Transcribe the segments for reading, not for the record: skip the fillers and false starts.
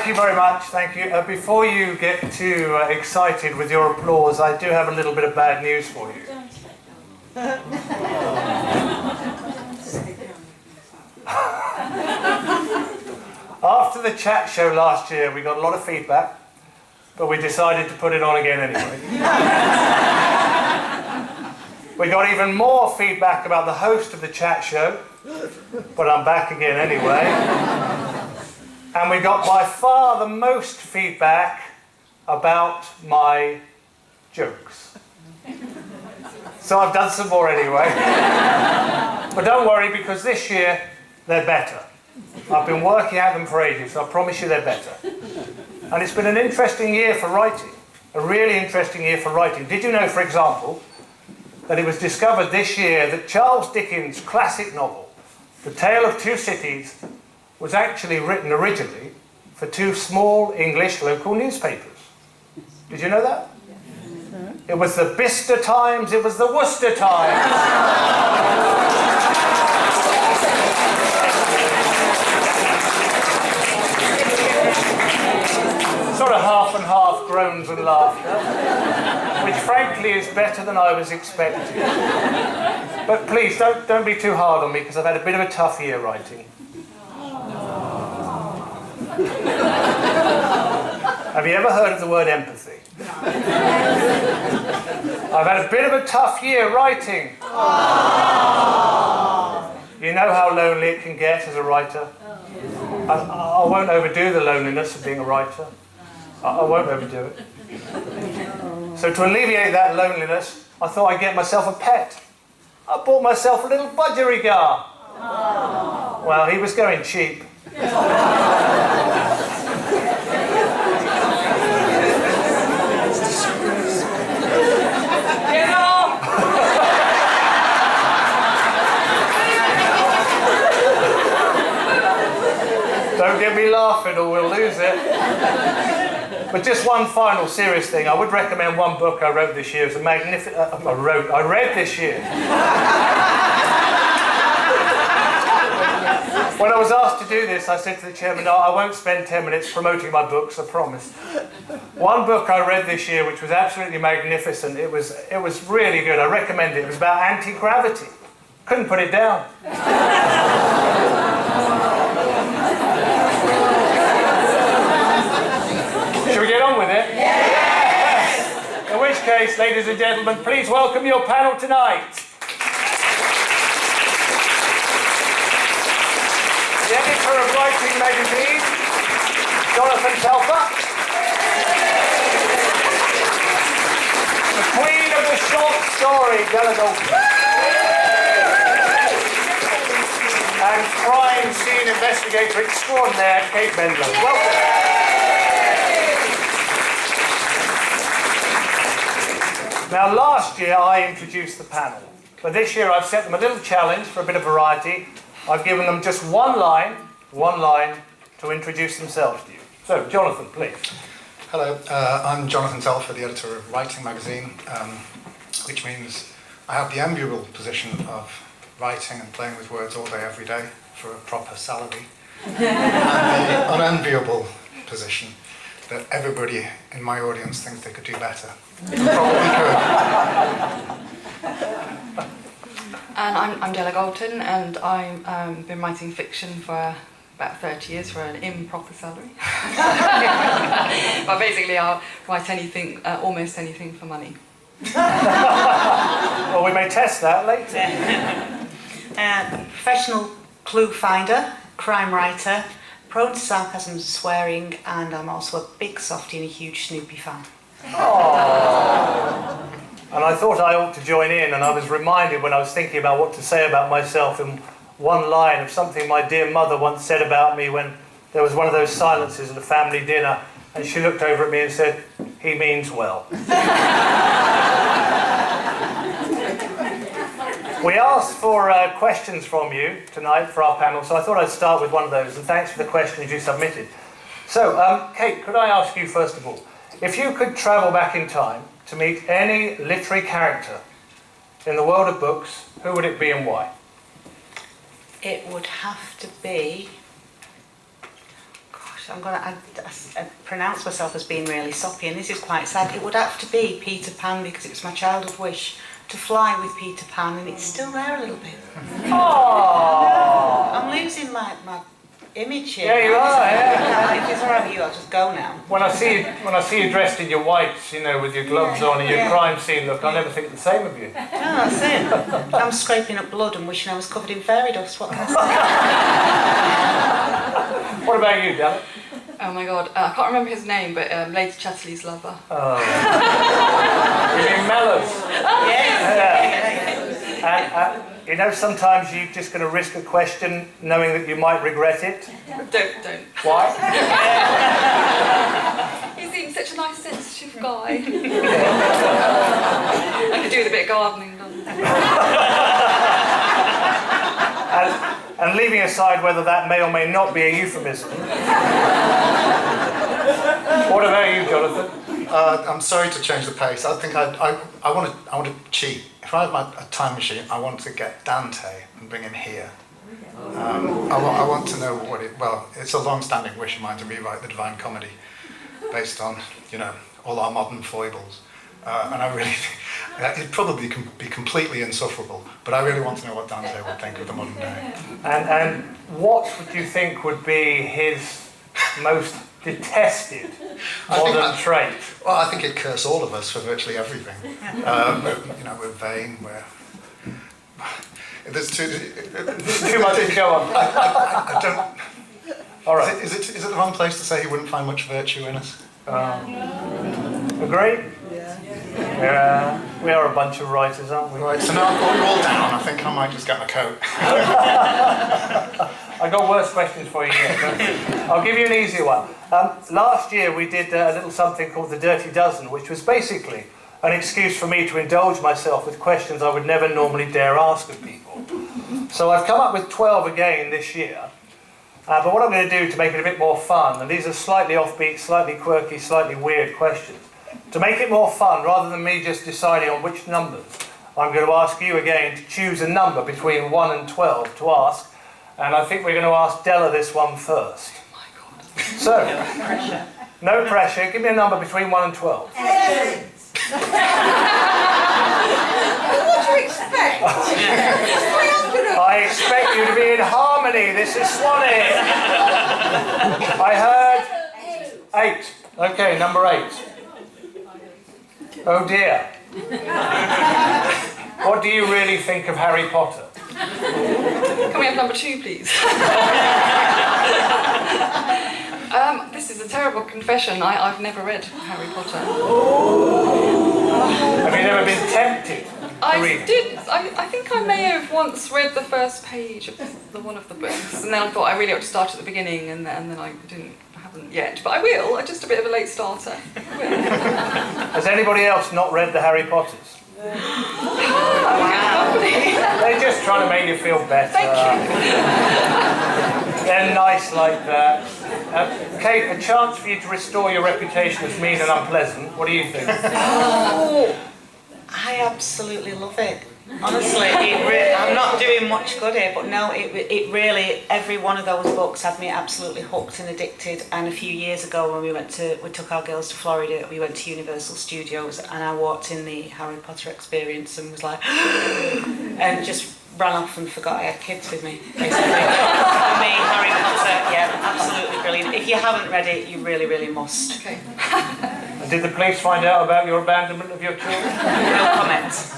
you very much. Thank you. Before you get too excited with your applause, I do have a little bit of bad news for you. After the chat show last year, we got a lot of feedback, but we decided to put it on again anyway. We got even more feedback about the host of the chat show, but I'm back again anyway. And we got by far the most feedback about my jokes. So I've done some more anyway. But don't worry, because this year they're better. I've been working at them for ages, so I promise you they're better. And it's been an interesting year for writing. A really interesting year for writing. Did you know, for example, that it was discovered this year that Charles Dickens' classic novel, The Tale of Two Cities, was actually written originally for two small English local newspapers. Did you know that? It was the Bicester Times, it was the Worcester Times. Sort of half and half groans and laughter, which frankly is better than I was expecting. But please, don't be too hard on me, because I've had a bit of a tough year writing. Have you ever heard of the word empathy? I've had a bit of a tough year writing. You know how lonely it can get as a writer. I won't overdo the loneliness of being a writer. I won't overdo it. So to alleviate that loneliness, I thought I'd get myself a pet. I bought myself a little budgerigar. Well, he was going cheap. Don't get me laughing or we'll lose it. But just one final serious thing. I would recommend one book I wrote this year. It's a magnificent... I read this year. When I was asked to do this, I said to the chairman, no, I won't spend 10 minutes promoting my books, I promise. One book I read this year, which was absolutely magnificent. It was really good. I recommend it. It was about anti-gravity. Couldn't put it down. Shall we get on with it? Yes! In which case, ladies and gentlemen, please welcome your panel tonight. The editor of Writing magazine, Jonathan Telfer. The queen of the short story, Della. And crime scene investigator extraordinaire, Kate Bendelow. Welcome. Now, last year I introduced the panel, but this year I've set them a little challenge for a bit of variety. I've given them just one line to introduce themselves to you. So, Jonathan, please. Hello, I'm Jonathan Telfer, the editor of Writing magazine, which means I have the enviable position of writing and playing with words all day, every day, for a proper salary, and the unenviable position that everybody in my audience thinks they could do better. Probably could. And I'm Della Galton, and I've been writing fiction for about 30 years for an improper salary. But basically I'll write anything, almost anything for money. Well, we may test that later. Professional clue finder, crime writer, prone to sarcasm and swearing, and I'm also a big softie and a huge Snoopy fan. Oh. And I thought I ought to join in, and I was reminded when I was thinking about what to say about myself in one line of something my dear mother once said about me when there was one of those silences at a family dinner, and she looked over at me and said, "He means well." We asked for questions from you tonight for our panel, so I thought I'd start with one of those, and thanks for the questions you submitted. So, Kate, could I ask you first of all, if you could travel back in time to meet any literary character in the world of books, who would it be and why? It would have to be... Gosh, I pronounce myself as being really soppy, and this is quite sad. It would have to be Peter Pan because it was my childhood wish to fly with Peter Pan, and it's still there a little bit. Oh! I'm losing my image here. Yeah, you are. Yeah. If it's alright with you, I'll just go now. When I see you dressed in your whites, you know, with your gloves on and your crime scene look, I never think the same of you. No, that's it. I'm scraping up blood and wishing I was covered in fairy dust. What can I say? What about you, Della? Oh my god, I can't remember his name, but Lady Chatterley's lover. Oh. You mean Mellors? Yes. Yeah. And, you know, sometimes you're just going to risk a question knowing that you might regret it. Don't. Why? He seems such a nice, sensitive guy. I could do with a bit of gardening done. And leaving aside whether that may or may not be a euphemism. What about you, Jonathan? I'm sorry to change the pace. I think I want to cheat. If I had a time machine, I want to get Dante and bring him here. I want to know what it. Well, it's a long-standing wish of mine to rewrite the Divine Comedy, based on all our modern foibles. And I really, it'd probably be completely insufferable. But I really want to know what Dante would think of the modern day. And what would you think would be his most detested modern trait? Well, I think it'd curse all of us for virtually everything. We're vain. There's too much to go on. I don't. All right. Is it the wrong place to say he wouldn't find much virtue in us? Agree? Yeah. We are a bunch of writers, aren't we? Right. So now we're all down. I think I might just get my coat. I got worse questions for you yet. I'll give you an easier one. Last year we did a little something called the Dirty Dozen, which was basically an excuse for me to indulge myself with questions I would never normally dare ask of people. So I've come up with 12 again this year. But what I'm going to do to make it a bit more fun, and these are slightly offbeat, slightly quirky, slightly weird questions, to make it more fun, rather than me just deciding on which numbers, I'm going to ask you again to choose a number between 1 and 12 to ask. And I think we're going to ask Della this one first. Oh my god. So, no pressure. Give me a number between 1 and 12. What do you expect? I expect you to be in harmony. This is Swanwick. I heard 8. Okay, number 8. Oh dear. What do you really think of Harry Potter? Can we have number 2, please? This is a terrible confession. I've never read Harry Potter. Have you never been tempted to read? I did. I think I may have once read the first page of one of the books, and then I thought I really ought to start at the beginning, and then I haven't yet. But I will. I'm just a bit of a late starter. Has anybody else not read the Harry Potters? They're just trying to make you feel better. Thank you. They're nice like that. Kate, a chance for you to restore your reputation as mean and unpleasant. What do you think? Oh, I absolutely love it. Honestly, I'm not doing much good here, but no, it really, every one of those books had me absolutely hooked and addicted. And a few years ago when we took our girls to Florida, we went to Universal Studios, and I walked in the Harry Potter experience and was like, and just ran off and forgot I had kids with me, basically. For me, Harry Potter, yeah, absolutely brilliant. If you haven't read it, you really, really must. Okay. And did the police find out about your abandonment of your children? No comments.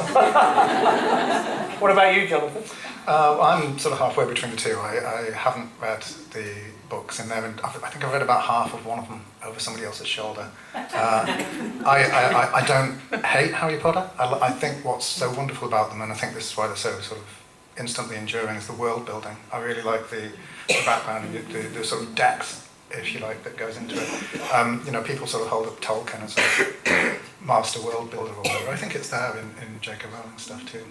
What about you, Jonathan? I'm sort of halfway between the two. I haven't read the books in there, and I think I've read about half of one of them over somebody else's shoulder. I don't hate Harry Potter. I think what's so wonderful about them, and I think this is why they're so sort of instantly enduring, is the world building. I really like the background, the sort of depth, if you like, that goes into it. People sort of hold up Tolkien as a master world builder or whatever. I think it's there in J.K. Rowling's stuff too.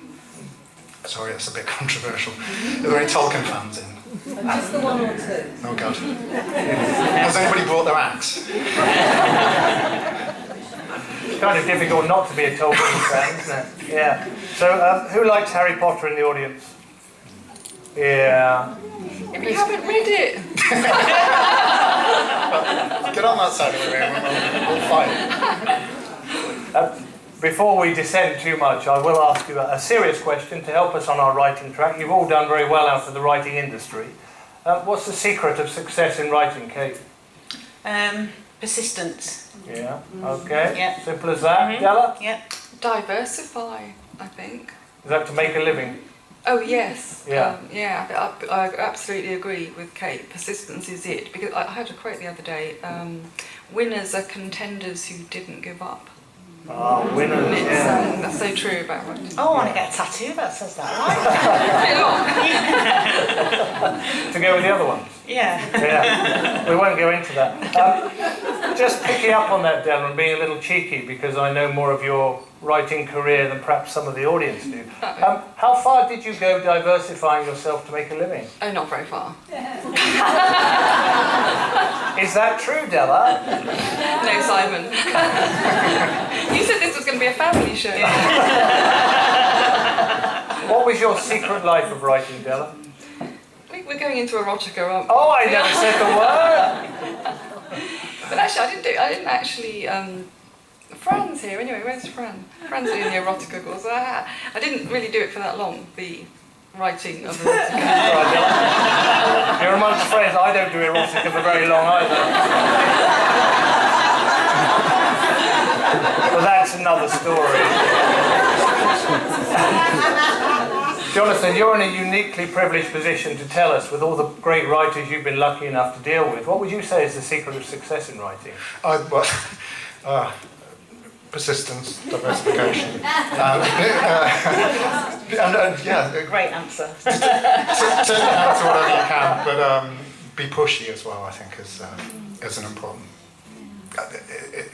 Sorry, it's a bit controversial. Are there any Tolkien fans in? Just the 1 or 2. Oh God. Has anybody brought their axe? It's kind of difficult not to be a Tolkien fan, isn't it? Yeah. So, who likes Harry Potter in the audience? Yeah. If you haven't read it. Get on that side of the room and we'll fight. Before we descend too much, I will ask you a serious question to help us on our writing track. You've all done very well out of the writing industry. What's the secret of success in writing, Kate? Persistence. Yeah, okay. Yeah. Simple as that. Della? Yeah. Diversify, I think. Is that to make a living? Oh yes, Yeah. I absolutely agree with Kate. Persistence is it, because I had a quote the other day. Winners are contenders who didn't give up. Ah, winners, And yeah. that's so true about writing. Oh, I want to get a tattoo that says that. Bit long. To go with the other ones? Yeah. Yeah, we won't go into that. Just picking up on that, Della, and being a little cheeky, because I know more of your writing career than perhaps some of the audience do. How far did you go diversifying yourself to make a living? Oh, not very far. Is that true, Della? No, Simon. You said this was going to be a family show. What was your secret life of writing, Della? I think we're going into erotica, aren't we? Oh, I never said the word! But actually, I didn't actually. Fran's here anyway. Where's Fran? Fran's doing the erotica course. I didn't really do it for that long. The writing of erotica. Right, Della. You're amongst friends. I don't do erotica for very long either. But that's another story. Jonathan, you're in a uniquely privileged position to tell us, with all the great writers you've been lucky enough to deal with, what would you say is the secret of success in writing? Persistence, diversification. Great answer. Turn your hand to whatever you can, but be pushy as well, I think, is an important.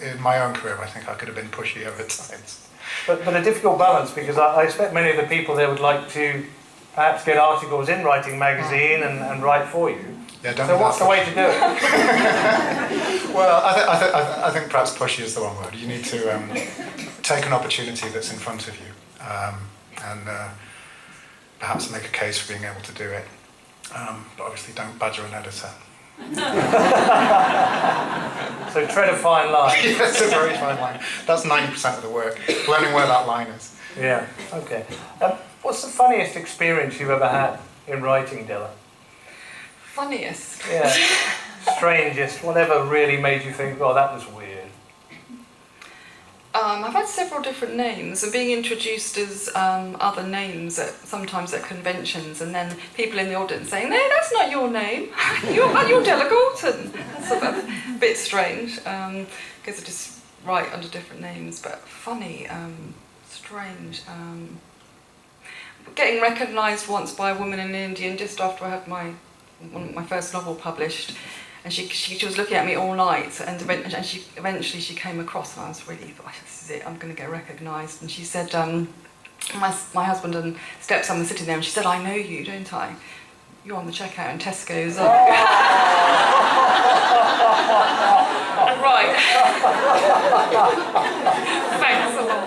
In my own career, I think I could have been pushy over times. But a difficult balance, because I expect many of the people there would like to perhaps get articles in Writing Magazine and write for you. Yeah, don't So what's the way to do it? Well, I think perhaps pushy is the one word. You need to take an opportunity that's in front of you and perhaps make a case for being able to do it. But obviously don't badger an editor. So tread a fine line. It's a very fine line. That's 90% of the work, learning where that line is. Yeah, okay. What's the funniest experience you've ever had in writing, Della? Funniest. Yeah. Strangest, whatever really made you think, oh, that was weird. I've had several different names and being introduced as other names sometimes at conventions, and then people in the audience saying, no, that's not your name. You're Della Galton. That's a bit strange because I just write under different names, but funny, strange. Getting recognised once by a woman in India, and just after I had my first novel published, and she was looking at me all night, and eventually she came across, and I was really thought, this is it, I'm going to get recognised. And she said, my husband and stepson were sitting there, and she said, I know you, don't I? You're on the checkout in Tesco's. Right. Thanks a lot.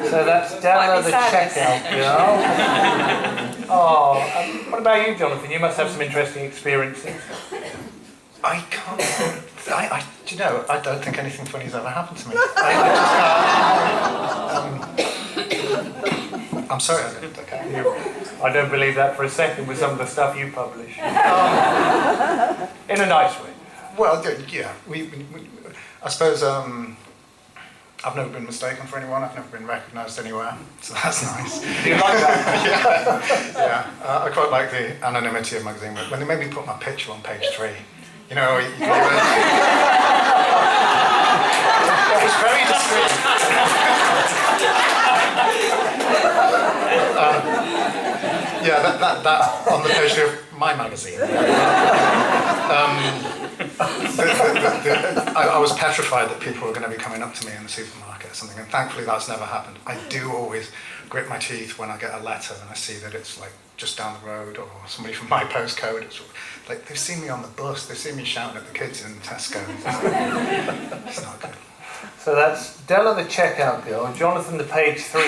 So that's Della the checkout girl. Oh, what about you, Jonathan? You must have some interesting experiences. I can't. Do you know? I don't think anything funny's ever happened to me. I'm sorry. I don't. Okay. I don't believe that for a second with some of the stuff you publish. In a nice way. Well, yeah. I suppose. I've never been mistaken for anyone. I've never been recognised anywhere, so that's nice. Do you like that? Yeah. I quite like the anonymity of magazine work. When they made me put my picture on page 3, you know, it was very discreet. That on the page of my magazine. I was petrified that people were going to be coming up to me in the supermarket or something, and thankfully that's never happened. I do always grit my teeth when I get a letter and I see that it's like just down the road or somebody from my postcode. It's like they've seen me on the bus, they've seen me shouting at the kids in Tesco. It's not good. So that's Della the checkout girl, Jonathan the page 3.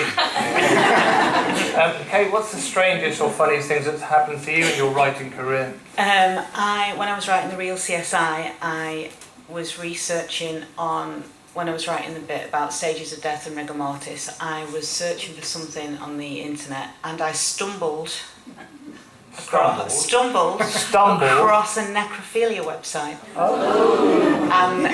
Kate, what's the strangest or funniest things that's happened to you in your writing career? When I was writing the real CSI, I was researching on, when I was writing the bit about stages of death and rigor mortis, I was searching for something on the internet and I stumbled across a necrophilia website. Oh. And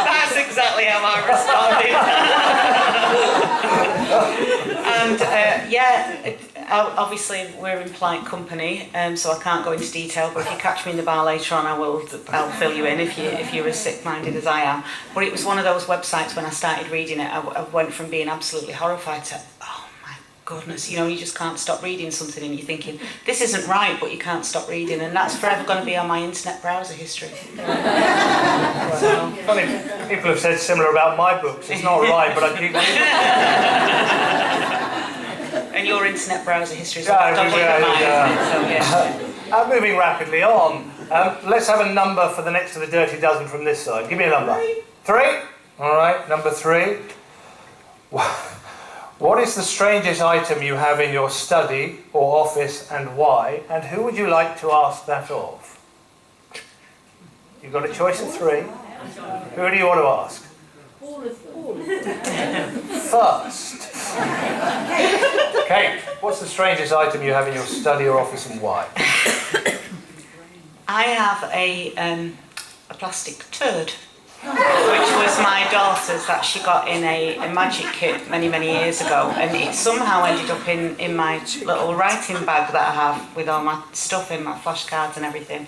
that's exactly how I responded. And obviously we're in polite company, so I can't go into detail, but if you catch me in the bar later on, I'll fill you in if you're as sick-minded as I am. But it was one of those websites, when I started reading it, I went from being absolutely horrified to, oh my goodness, you just can't stop reading something and you're thinking, this isn't right, but you can't stop reading, and that's forever going to be on my internet browser history. So. Funny, people have said similar about my books. It's not right, but I keep reading. And your internet browser history is moving rapidly on. Let's have a number for the next of the Dirty Dozen from this side. Give me a number. 3? All right, number 3. What is the strangest item you have in your study or office and why? And who would you like to ask that of? You've got a choice of 3. Who do you want to ask? First. Kate, what's the strangest item you have in your study or office and why? I have a plastic turd, which was my daughter's that she got in a magic kit many years ago, and it somehow ended up in my little writing bag that I have with all my stuff in, my flashcards and everything.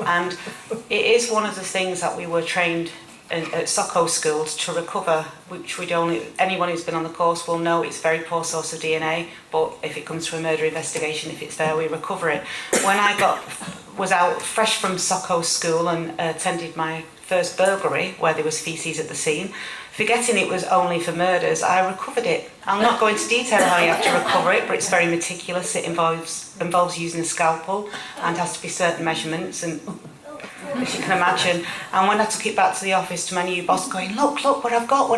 And it is one of the things that we were trained at Socko schools to recover, which anyone who's been on the course will know it's a very poor source of DNA, but if it comes to a murder investigation, if it's there, we recover it. When I was out fresh from Socko school and attended my first burglary, where there was faeces at the scene, forgetting it was only for murders, I recovered it. I'll not go into detail how you have to recover it, but it's very meticulous. It involves using a scalpel and has to be certain measurements, and as you can imagine. And when I took it back to the office to my new boss, going, look what I've got,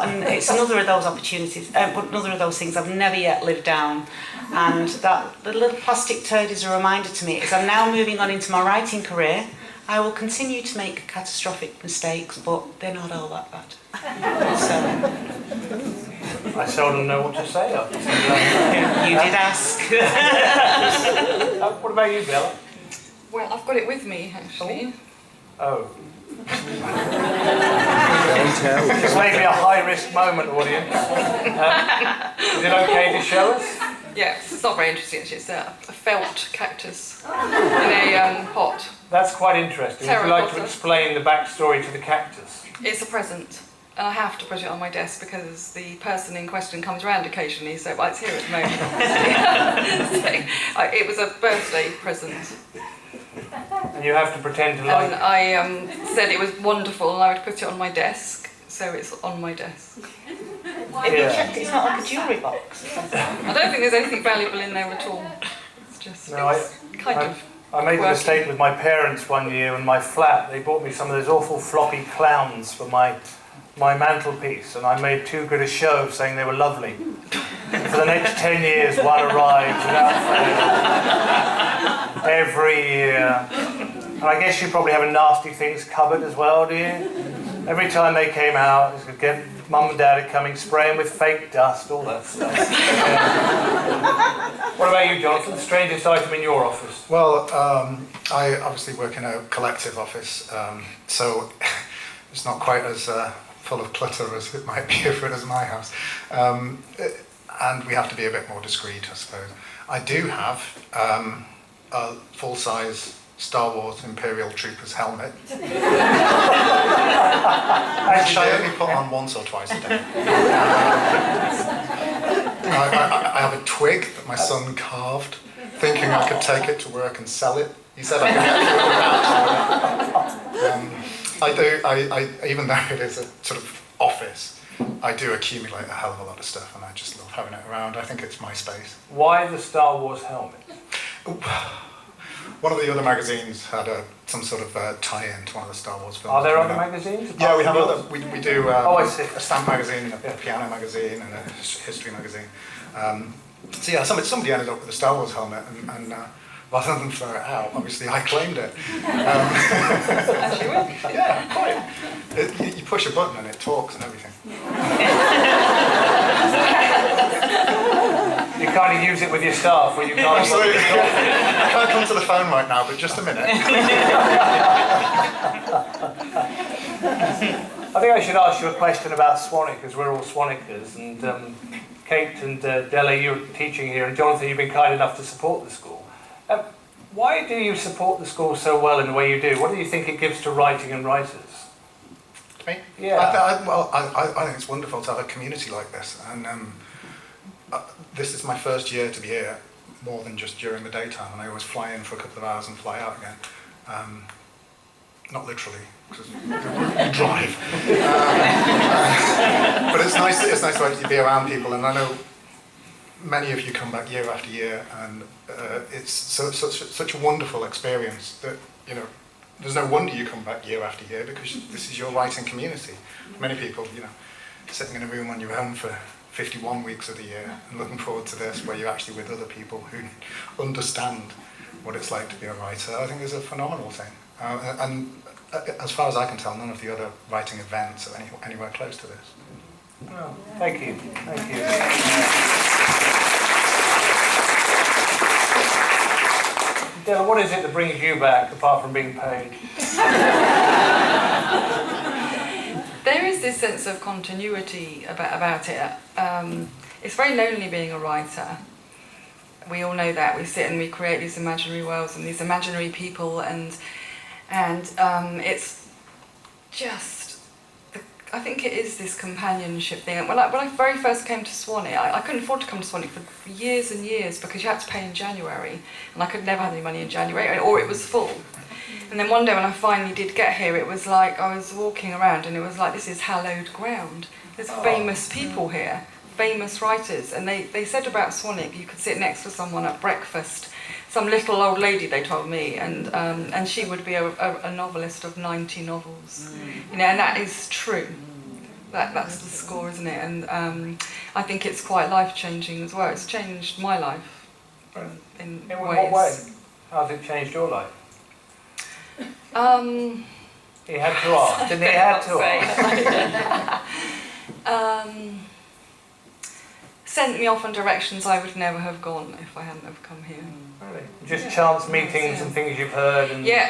and it's another of those opportunities, another of those things I've never yet lived down. And that the little plastic turd is a reminder to me, as I'm now moving on into my writing career, I will continue to make catastrophic mistakes, but they're not all that bad. So, I seldom know what to say. you did ask. What about you, Della? Well, I've got it with me, actually. Oh. This may be a high-risk moment, audience. Is it okay to show us? Yes, it's not very interesting, actually. It's a felt cactus in a pot. That's quite interesting. Would you like to explain the backstory to the cactus? It's a present. And I have to put it on my desk because the person in question comes around occasionally, so it's here at the moment. So, it was a birthday present. And you have to pretend to like it. And I said it was wonderful and I would put it on my desk, so it's on my desk. Have you checked it's not like a jewellery box? I don't think there's anything valuable in there at all. It's just I made a mistake with my parents one year in my flat. They bought me some of those awful floppy clowns for my mantelpiece, and I made too good a show of saying they were lovely. For the next 10 years, one arrived without fail. Every year. And I guess you probably have a nasty things cupboard as well, do you? Every time they came out, Mum and Dad are coming spraying with fake dust, all that stuff. Yeah. What about you, Jonathan? The strangest item in your office? Well, I obviously work in a collective office, so it's not quite as full of clutter as it might be if it was my house. And we have to be a bit more discreet, I suppose. I do have a full-size Star Wars Imperial Troopers helmet, which I only put on once or twice a day. I have a twig that my son carved, thinking I could take it to work and sell it. He said I could get through the I even though it is a sort of office, I do accumulate a hell of a lot of stuff, and I just love having it around. I think it's my space. Why the Star Wars helmet? one of the other magazines had some sort of tie-in to one of the Star Wars films. Are there coming other out. magazines? Yeah, we have apart other. from We do Oh, I see. a stamp magazine, a piano magazine, and a history magazine. So yeah, somebody ended up with a Star Wars helmet, and rather than throw it out, obviously I claimed it. As you would. Yeah, quite. You push a button and it talks and everything. You kind of use it with your staff when you can't. Absolutely. I can't come to the phone right now, but just a minute. I think I should ask you a question about Swanwick, because we're all Swanwickers, and Kate and Della, you're teaching here, and Jonathan, you've been kind enough to support the school. Why do you support the school so well in the way you do? What do you think it gives to writing and writers? Me? Yeah. I think it's wonderful to have a community like this, and this is my first year to be here, more than just during the daytime, and I always fly in for a couple of hours and fly out again. Not literally, because you drive. But it's nice to actually be around people, and I know many of you come back year after year, and it's such a wonderful experience that, you know, there's no wonder you come back year after year, because this is your writing community. Many people, you know, sitting in a room on your own for 51 weeks of the year and looking forward to this, where you're actually with other people who understand what it's like to be a writer, I think is a phenomenal thing. And as far as I can tell, none of the other writing events are anywhere close to this. Oh, thank you. Thank you. Della, what is it that brings you back, apart from being paid? There is this sense of continuity about it. It's very lonely being a writer. We all know that. We sit and we create these imaginary worlds and these imaginary people, and it's just, I think it is this companionship thing. When I very first came to Swanwick, I couldn't afford to come to Swanwick for years and years, because you had to pay in January, and I could never have any money in January, or it was full. And then one day when I finally did get here, it was like I was walking around and it was like, this is hallowed ground. There's famous people here, famous writers, and they said about Swanwick, you could sit next to someone at breakfast, some little old lady, they told me, and she would be a novelist of 90 novels. You know, and that is true. That's the score, isn't it? And I think it's quite life-changing as well. It's changed my life in ways. What way? How has it changed your life? He had to ask, didn't he? Had to ask. Sent me off in directions I would never have gone if I hadn't have come here. Really? Just chance meetings and things you've heard? And did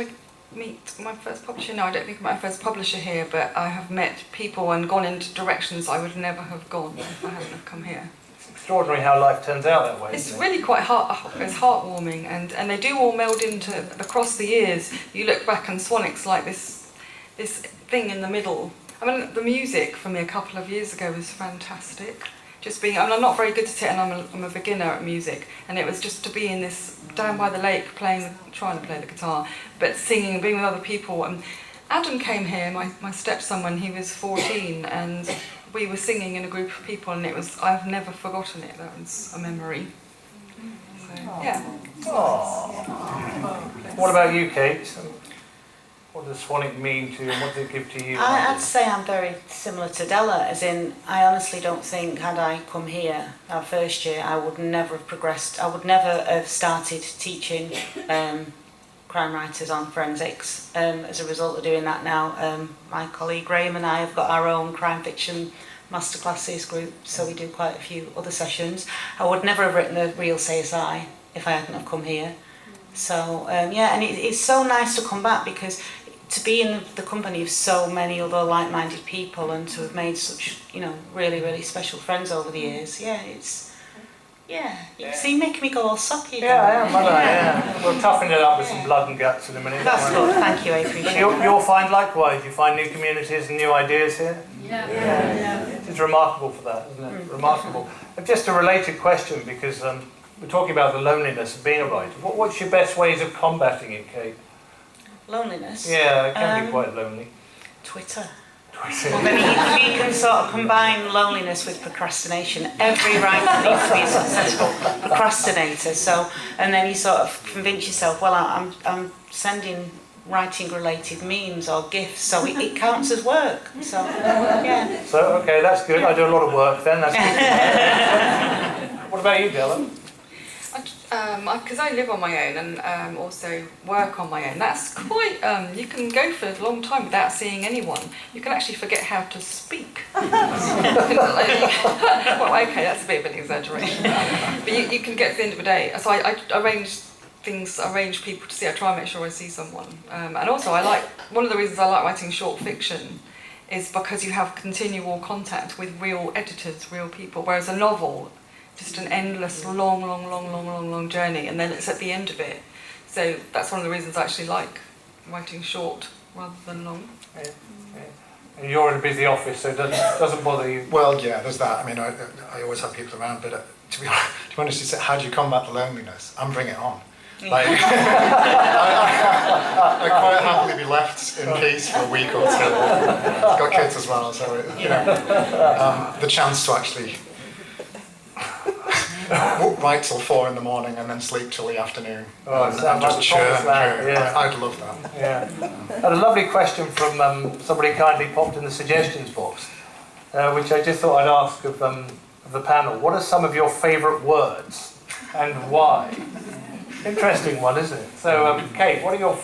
I meet my first publisher? No, I don't think I'm my first publisher here, but I have met people and gone into directions I would never have gone if I hadn't have come here. It's extraordinary how life turns out that way. It's isn't it? really quite it's heartwarming, and they do all meld into, across the years. You look back and Swanwick's like this thing in the middle. I mean, the music for me a couple of years ago was fantastic. Just being, I mean, I'm not very good at it, and I'm a beginner at music, and it was just to be in this, down by the lake, trying to play the guitar, but singing, being with other people. And Adam came here, my stepson, when he was 14, and we were singing in a group of people, and I've never forgotten it. That was a memory. So, yeah. What about you, Kate? What does Swanwick mean to you, and what does it give to you? I'd say I'm very similar to Della, as in, I honestly don't think, had I come here our first year, I would never have progressed. I would never have started teaching crime writers on forensics. As a result of doing that now, my colleague Graham and I have got our own crime fiction masterclasses group, so we do quite a few other sessions. I would never have written a real CSI if I hadn't have come here. So, yeah, and it's so nice to come back, because to be in the company of so many other like-minded people and to have made such, you know, really, really special friends over the years, you see, making me go all soppy. Yeah, I am, aren't I? Yeah. We'll toughen it up with some blood and guts in a minute. That's good, thank you, I appreciate it. You'll find likewise, you find new communities and new ideas here? Yeah. It's remarkable for that, isn't it? Remarkable. Just a related question, because we're talking about the loneliness of being a writer. What's your best ways of combating it, Kate? Loneliness? Yeah, it can be quite lonely. Twitter. Well, then he can sort of combine loneliness with procrastination. Every writer needs to be a successful procrastinator. So, and then you sort of convince yourself, well, I'm sending writing-related memes or gifs, so it counts as work. So, yeah. So, okay, that's good. I do a lot of work then. That's good. What about you, Della? Because I live on my own and also work on my own. That's quite, you can go for a long time without seeing anyone. You can actually forget how to speak. Well, okay, that's a bit of an exaggeration. But you can get to the end of the day. So I arrange people to see. I try and make sure I see someone. And also one of the reasons I like writing short fiction is because you have continual contact with real editors, real people, whereas a novel, just an endless, long journey, and then it's at the end of it. So that's one of the reasons I actually like writing short rather than long. Yeah. And you're in a busy office, so it doesn't bother you. Well, yeah, there's that. I mean, I always have people around, but to be honest, you say, how do you combat the loneliness? I'm bring it on. Like, I quite happily be left in peace for a week or two. I've got kids as well, so the chance to actually write till 4 in the morning and then sleep till the afternoon. Oh, and just churn. Yeah. I'd love that. Yeah. I had a lovely question from somebody kindly popped in the suggestions box, which I just thought I'd ask of the panel. What are some of your favourite words and why? Interesting one, isn't it? So, Kate, what are your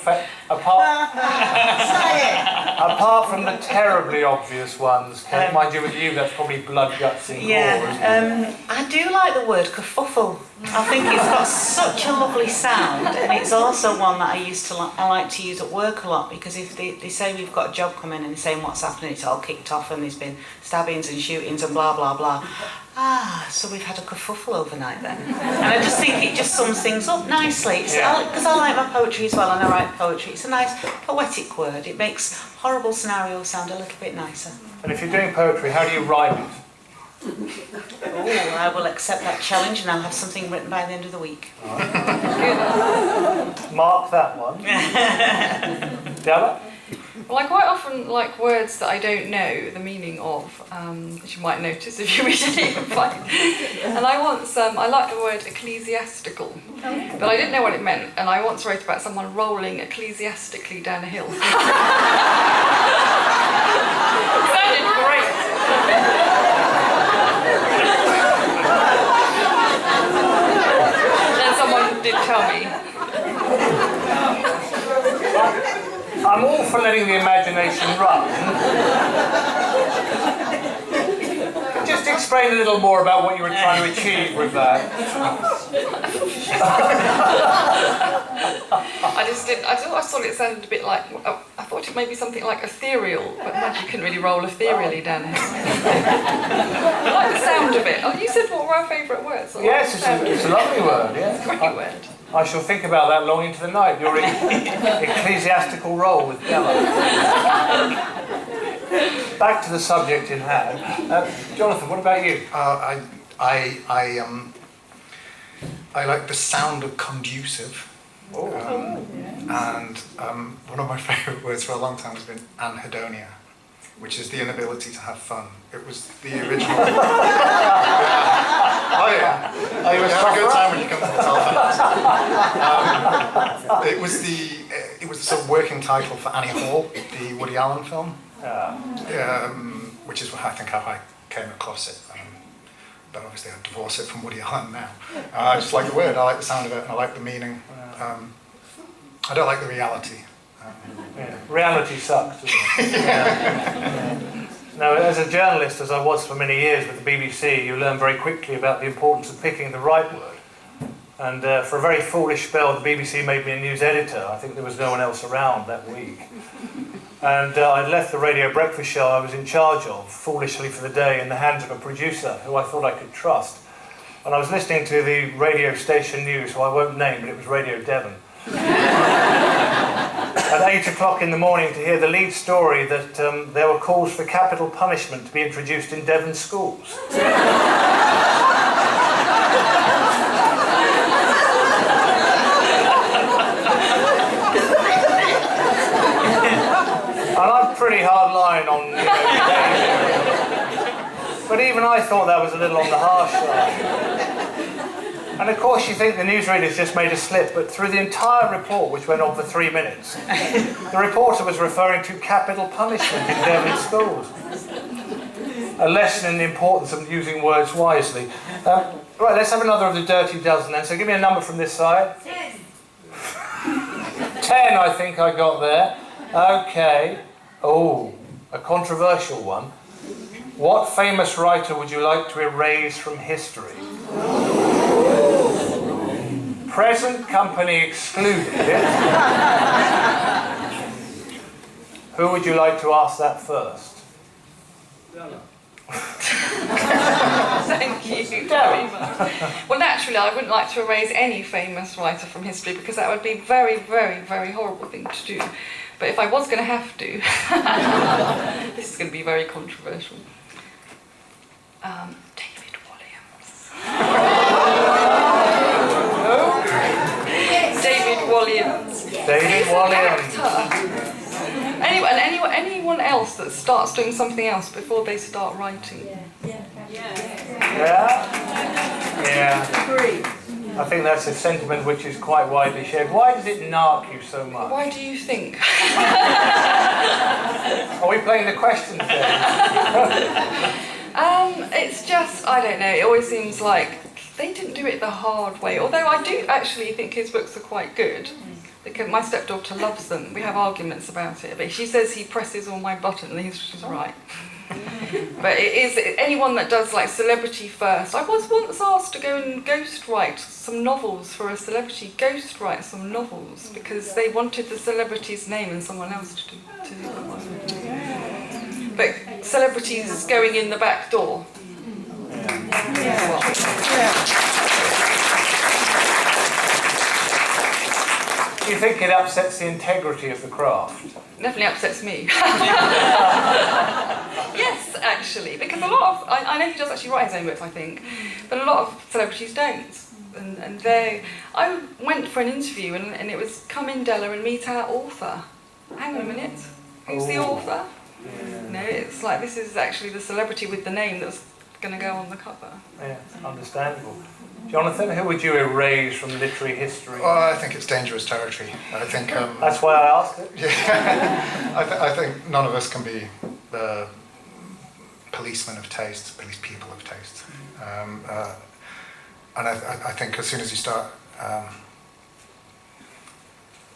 apart from the terribly obvious ones? Kate, mind you, with you, that's probably blood, guts, and gore, isn't it? I do like the word kerfuffle. I think it's got such a lovely sound, and it's also one that I like to use at work a lot, because if they say we've got a job coming and they're saying what's happening, it's all kicked off and there's been stabbings and shootings and blah blah blah. So we've had a kerfuffle overnight then. And I just think it just sums things up nicely. Because I like my poetry as well, and I write poetry. It's a nice poetic word. It makes horrible scenarios sound a little bit nicer. And if you're doing poetry, how do you rhyme it? Oh, I will accept that challenge, and I'll have something written by the end of the week. Mark that one. Della? Well, I quite often like words that I don't know the meaning of, which you might notice if you read it. And I like the word ecclesiastical, but I didn't know what it meant, and I once wrote about someone rolling ecclesiastically down a hill. It sounded great. Then someone did tell me. I'm all for letting the imagination run. Just explain a little more about what you were trying to achieve with that. I thought it sounded a bit like, I thought it may be something like ethereal, but you couldn't really roll ethereally down here. I like the sound of it. Oh, you said what were our favourite words? Yes, it's a lovely word, yeah. It's a great word. I shall think about that long into the night, your ecclesiastical role with Della. Back to the subject in hand. Jonathan, what about you? I like the sound of conducive. And one of my favourite words for a long time has been anhedonia, which is the inability to have fun. It was the original. Oh yeah, you have a good time when you come to the Telfer. It was the sort of working title for Annie Hall, the Woody Allen film, which is I think how I came across it. But obviously I'd divorce it from Woody Allen now. I just like the word, I like the sound of it, and I like the meaning. I don't like the reality. Reality sucks, doesn't it? Now, as a journalist, as I was for many years with the BBC, you learn very quickly about the importance of picking the right word. And for a very foolish spell, the BBC made me a news editor. I think there was no one else around that week. And I'd left the radio breakfast show I was in charge of, foolishly for the day, in the hands of a producer who I thought I could trust. And I was listening to the radio station news, who I won't name, but it was Radio Devon. At 8 o'clock in the morning to hear the lead story that there were calls for capital punishment to be introduced in Devon schools. And I'm pretty hard line on, but even I thought that was a little on the harsh side. And of course you think the newsreader's just made a slip, but through the entire report, which went on for 3 minutes, the reporter was referring to capital punishment in Devon schools. A lesson in the importance of using words wisely. Right, let's have another of the dirty dozen then. So give me a number from this side. 10. 10, I think I got there. Okay. Oh, a controversial one. What famous writer would you like to erase from history? Present company excluded. Who would you like to ask that first? Della. Thank you very much. Well, naturally, I wouldn't like to erase any famous writer from history because that would be a very, very, very horrible thing to do. But if I was going to have to, this is going to be very controversial. David Williams. David Williams. David Williams. Anyone else that starts doing something else before they start writing. Yeah? Yeah. Agree. I think that's a sentiment which is quite widely shared. Why does it narc you so much? Why do you think? Are we playing the questions then? It's just, I don't know, it always seems like they didn't do it the hard way. Although I do actually think his books are quite good. Because my stepdaughter loves them. We have arguments about it. But she says he presses all my buttons and she's right. But it is anyone that does like celebrity first. I was once asked to go and ghostwrite some novels for a celebrity, ghostwrite some novels because they wanted the celebrity's name and someone else to do the one. But celebrities going in the back door. Do you think it upsets the integrity of the craft? Definitely upsets me. Yes, actually, because a lot of I know he does actually write his own books, I think, but a lot of celebrities don't. And I went for an interview and it was come in Della and meet our author. Hang on a minute, who's the author? Yeah. No, it's like this is actually the celebrity with the name that was going to go on the cover. Yeah, understandable. Jonathan, who would you erase from literary history? Well, I think it's dangerous territory. I think. That's why I asked it. Yeah, I think none of us can be the policemen of taste, police people of taste. And I think as soon as you start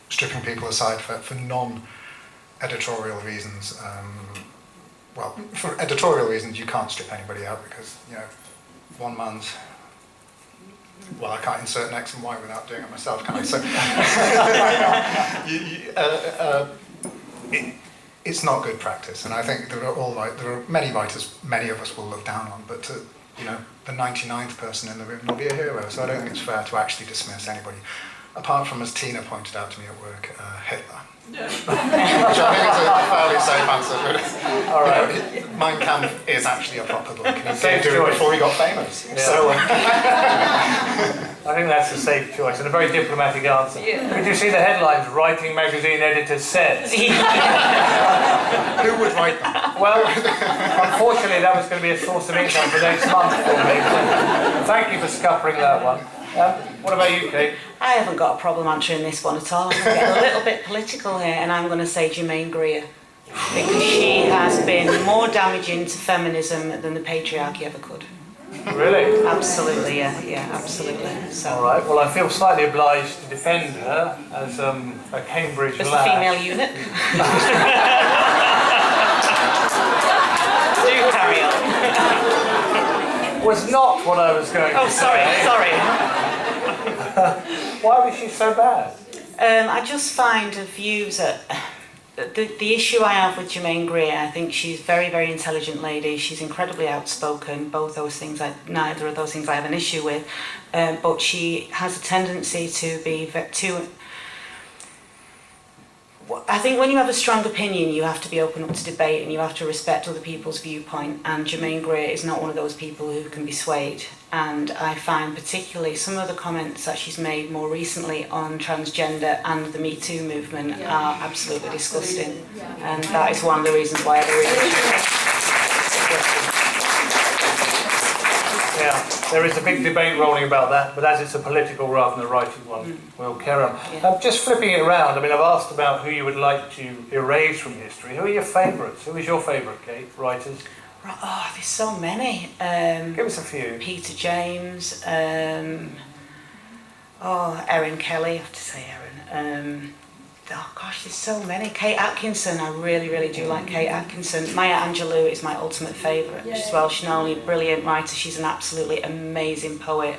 stripping people aside for non-editorial reasons, well, for editorial reasons you can't strip anybody out because, you know, one man's. Well, I can't insert an X and Y without doing it myself, can I? So, it's not good practice, and I think there are many writers, many of us will look down on, but you know, the 99th person in the room will be a hero. So I don't think it's fair to actually dismiss anybody, apart from, as Tina pointed out to me at work, Hitler. Which I think is a fairly safe answer. But, All right. you know, Mein Kampf is actually a proper book, and he Safe did do choice. it before he got famous. Yeah. So. I think that's a safe choice and a very diplomatic answer. Yeah. Did you see the headlines? Writing magazine editor says. Who would write them? Well, unfortunately, that was going to be a source of income for next month for me. Thank you for scuppering that one. What about you, Kate? I haven't got a problem answering this one at all. I'm going to get a little bit political here, and I'm going to say Germaine Greer. Because she has been more damaging to feminism than the patriarchy ever could. Really? Absolutely, yeah, absolutely. So, All right. Well, I feel slightly obliged to defend her as a Cambridge as the lad. female eunuch. Do carry on. Was not what I was going to say. Sorry. Why was she so bad? I just find her views the issue I have with Germaine Greer, I think she's a very, very intelligent lady. She's incredibly outspoken. Both those things, neither of those things I have an issue with. But she has a tendency to be I think when you have a strong opinion, you have to be open up to debate and you have to respect other people's viewpoint. And Germaine Greer is not one of those people who can be swayed. And I find particularly some of the comments that she's made more recently on transgender and the Me Too movement are absolutely disgusting. And that is one of the reasons why I Yeah, there is a big debate rolling about that, but as it's a political rather than a writing one, we'll carry on. Yeah. Just flipping it around, I mean, I've asked about who you would like to erase from history. Who are your favourites? Who is your favourite, Kate, writers? Oh, there's so many. Give us a few. Peter James. Erin Kelly. I have to say Erin. Oh gosh, there's so many. Kate Atkinson, I really, really do like Kate Atkinson. Maya Angelou is my ultimate favourite as well. She's not only a brilliant writer, she's an absolutely amazing poet.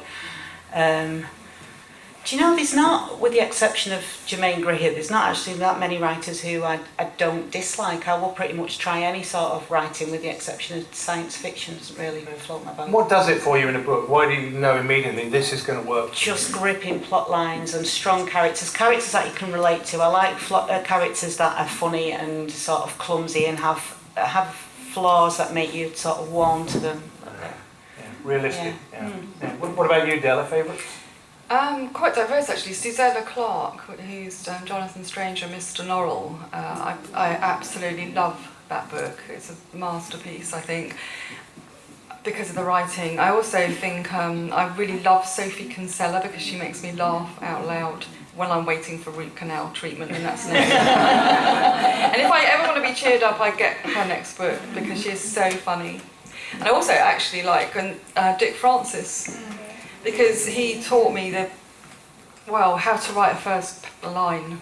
Do you know, there's not, with the exception of Germaine Greer, there's not actually that many writers who I don't dislike. I will pretty much try any sort of writing, with the exception of science fiction. Doesn't really float my boat. What does it for you in a book? Why do you know immediately this is going to work? Just gripping plot lines and strong characters that you can relate to. I like characters that are funny and sort of clumsy and have flaws that make you sort of warm to them. Yeah, realistic. Yeah. Yeah. What about you, Della? Favourites? Quite diverse actually. Susanna Clarke, who's Jonathan Strange and Mr. Norrell. I absolutely love that book. It's a masterpiece, I think, because of the writing. I also think I really love Sophie Kinsella because she makes me laugh out loud when I'm waiting for root canal treatment, and that's next. And if I ever want to be cheered up, I get her next book because she is so funny. And I also actually like Dick Francis, because he taught me how to write a first line,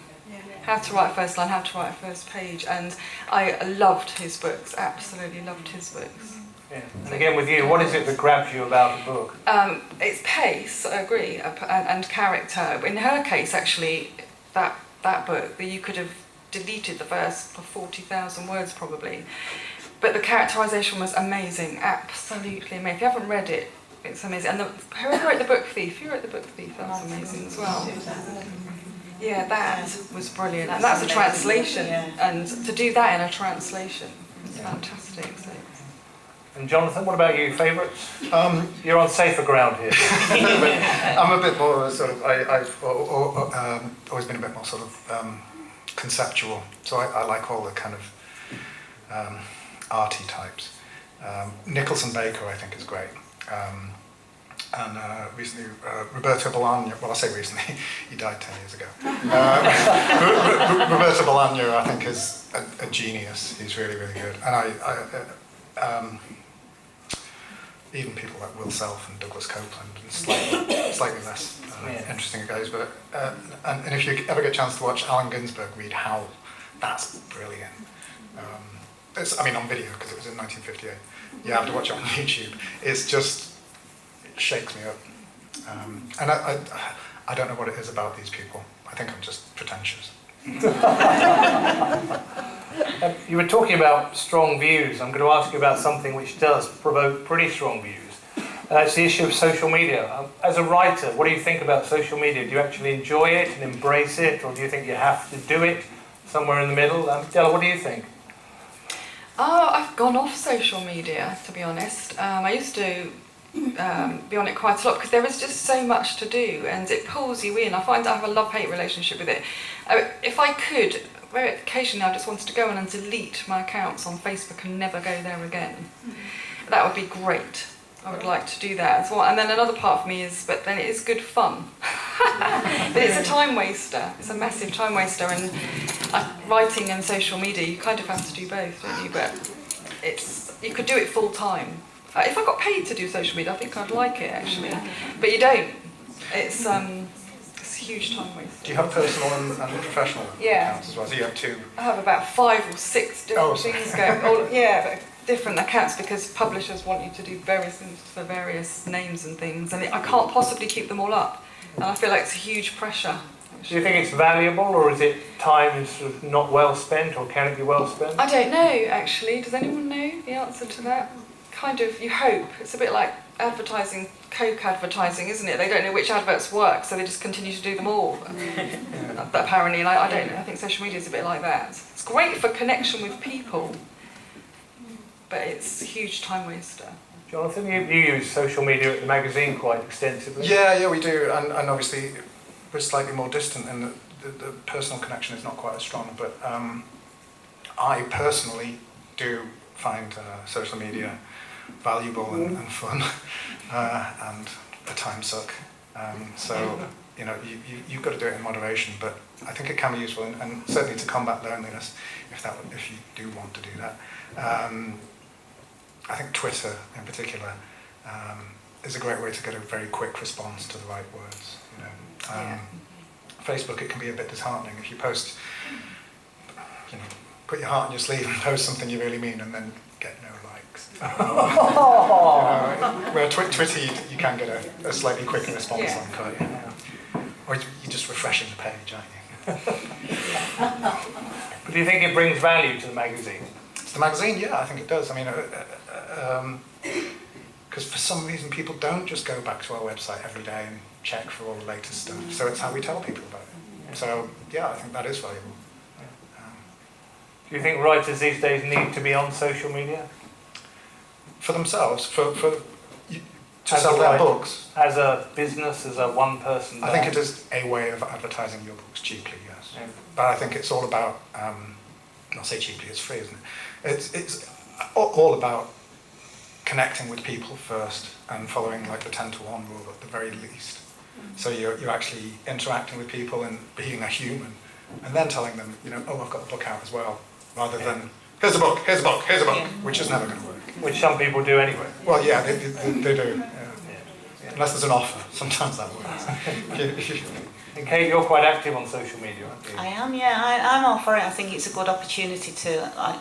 how to write a first line, how to write a first page, and I loved his books, absolutely loved his books. Yeah. And again with you, what is it that grabs you about the book? It's pace, I agree, and character. In her case, actually, that book, that you could have deleted the first 40,000 words probably, but the characterisation was amazing, absolutely amazing. If you haven't read it, it's amazing. And whoever wrote The Book Thief, that was amazing as well. Yeah, that was brilliant. And that's a translation. And to do that in a translation is fantastic. So. And Jonathan, what about you? Favourites? You're on safer ground here. I'm a bit more sort of, I've always been a bit more sort of conceptual. So I like all the kind of arty types. Nicholson Baker, I think, is great. And recently, Roberto Bolaño, well, I say recently, he died 10 years ago. Roberto Bolaño, I think, is a genius. He's really, really good. And even people like Will Self and Douglas Copeland, and slightly less interesting it goes. But and if you ever get a chance to watch Allen Ginsberg read Howl, that's brilliant. It's, I mean, on video, because it was in 1958. You have to watch it on YouTube. It's just, it shakes me up. And I don't know what it is about these people. I think I'm just pretentious. You were talking about strong views. I'm going to ask you about something which does provoke pretty strong views. It's the issue of social media. As a writer, what do you think about social media? Do you actually enjoy it and embrace it, or do you think you have to do it somewhere in the middle? Della, what do you think? I've gone off social media, to be honest. I used to be on it quite a lot because there is just so much to do and it pulls you in. I find I have a love-hate relationship with it. If I could, very occasionally I just wanted to go in and delete my accounts on Facebook and never go there again. That would be great. I would like to do that as well. And then another part of me is, but then it is good fun. But it's a time waster. It's a massive time waster. And writing and social media, you kind of have to do both, don't you? But you could do it full time. If I got paid to do social media, I think I'd like it actually. But you don't. It's a huge time waster. Do you have personal and professional accounts as well? So you have two? I have about 5 or 6 different things going. Different accounts because publishers want you to do various things for various names and things, and I can't possibly keep them all up. And I feel like it's a huge pressure. Do you think it's valuable, or is it time sort of not well spent, or can it be well spent? I don't know actually. Does anyone know the answer to that? kind of, you hope, it's a bit like advertising, Coke advertising, isn't it? They don't know which adverts work, so they just continue to do them all. Apparently, and I don't know, I think social media is a bit like that. It's great for connection with people, but it's a huge time waster. Jonathan, you use social media at the magazine quite extensively. Yeah, we do, and obviously we're slightly more distant and the personal connection is not quite as strong, but I personally do find social media valuable and fun and a time suck. So, you know, you've got to do it in moderation, but I think it can be useful, and certainly to combat loneliness, if you do want to do that. I think Twitter, in particular, is a great way to get a very quick response to the right words. You know, Facebook, it can be a bit disheartening if you post, you know, put your heart in your sleeve and post something you really mean, and then get no likes. Where Twitter, you can get a slightly quicker response on, can't you? Or you're just refreshing the page, aren't you? But do you think it brings value to the magazine? The magazine, yeah, I think it does. I mean, because for some reason people don't just go back to our website every day and check for all the latest stuff. So it's how we tell people about it. So yeah, I think that is valuable. Do you think writers these days need to be on social media? For themselves, to As sell a their writer, books. as a business, as a one-person I think band? it is a way of advertising your books cheaply, yes. Yeah. But I think it's all about, I'll say cheaply, it's free, isn't it? It's all about connecting with people first and following like the 10 to 1 rule at the very least. So you're actually interacting with people and being a human, and then telling them, you know, oh, I've got a book out as well, rather than, here's a book, which is never going to work. Which some people do anyway. Well, yeah, they do. Yeah. Unless there's an offer, sometimes that works. And Kate, you're quite active on social media, aren't you? I am, yeah. I'm all for it. I think it's a good opportunity to, like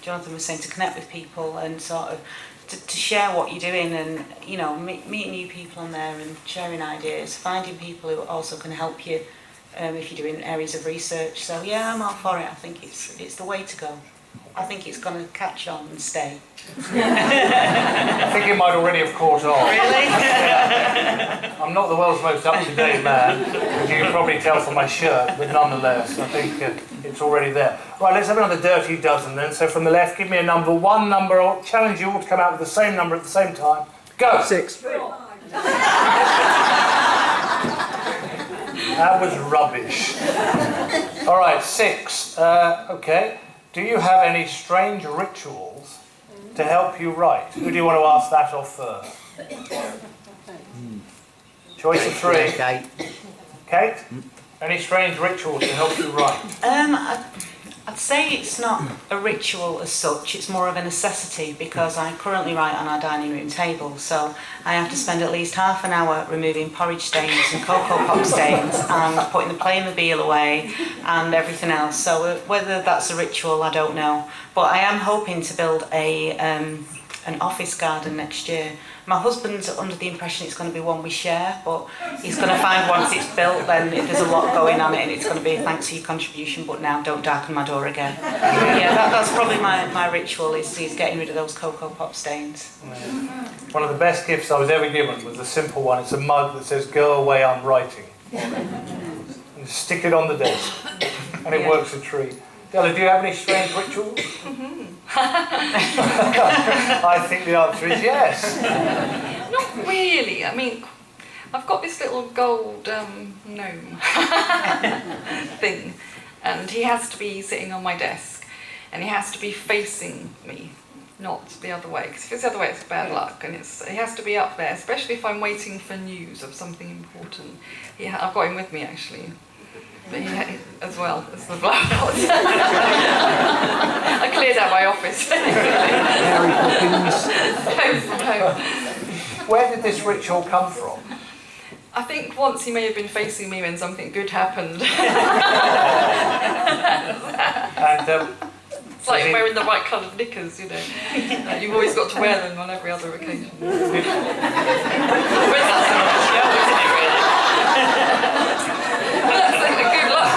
Jonathan was saying, to connect with people and sort of to share what you're doing, and you know, meet new people on there and sharing ideas, finding people who also can help you if you're doing areas of research. So yeah, I'm all for it. I think it's the way to go. I think it's going to catch on and stay. I think it might already have caught on. Really? Yeah. I'm not the world's most up-to-date man, as you can probably tell from my shirt, but nonetheless, I think it's already there. Right, let's have another dirty dozen then. So from the left, give me a number, one number, I'll challenge you all to come out with the same number at the same time. Go! 6. That was rubbish. All right, 6. Okay. Do you have any strange rituals to help you write? Who do you want to ask that of first? Choice of 3. Kate. Kate? Any strange rituals to help you write? I'd say it's not a ritual as such, it's more of a necessity, because I currently write on our dining room table, so I have to spend at least half an hour removing porridge stains and cocoa pop stains and putting the Playmobil away and everything else. So whether that's a ritual, I don't know. But I am hoping to build an office garden next year. My husband's under the impression it's going to be one we share, but he's going to find once it's built, then there's a lot going on it, and it's going to be thanks for your contribution, but now don't darken my door again. Yeah, that's probably my ritual, is getting rid of those cocoa pop stains. One of the best gifts I was ever given was a simple one. It's a mug that says, "Go away, I'm writing." And stick it on the desk, and it works a treat. Della, do you have any strange rituals? I think the answer is yes. Not really. I mean, I've got this little gold gnome thing, and he has to be sitting on my desk, and he has to be facing me, not the other way, because if it's the other way it's bad luck, and he has to be up there, especially if I'm waiting for news of something important. I've got him with me actually. But as well as the flower pots. I cleared out my office. Mary Poppins. Home from home. Where did this ritual come from? I think once he may have been facing me when something good happened. And It's like wearing the right coloured knickers, you know. You've always got to wear them on every other occasion. Where's that so much show, isn't it, really? That's like a good luck.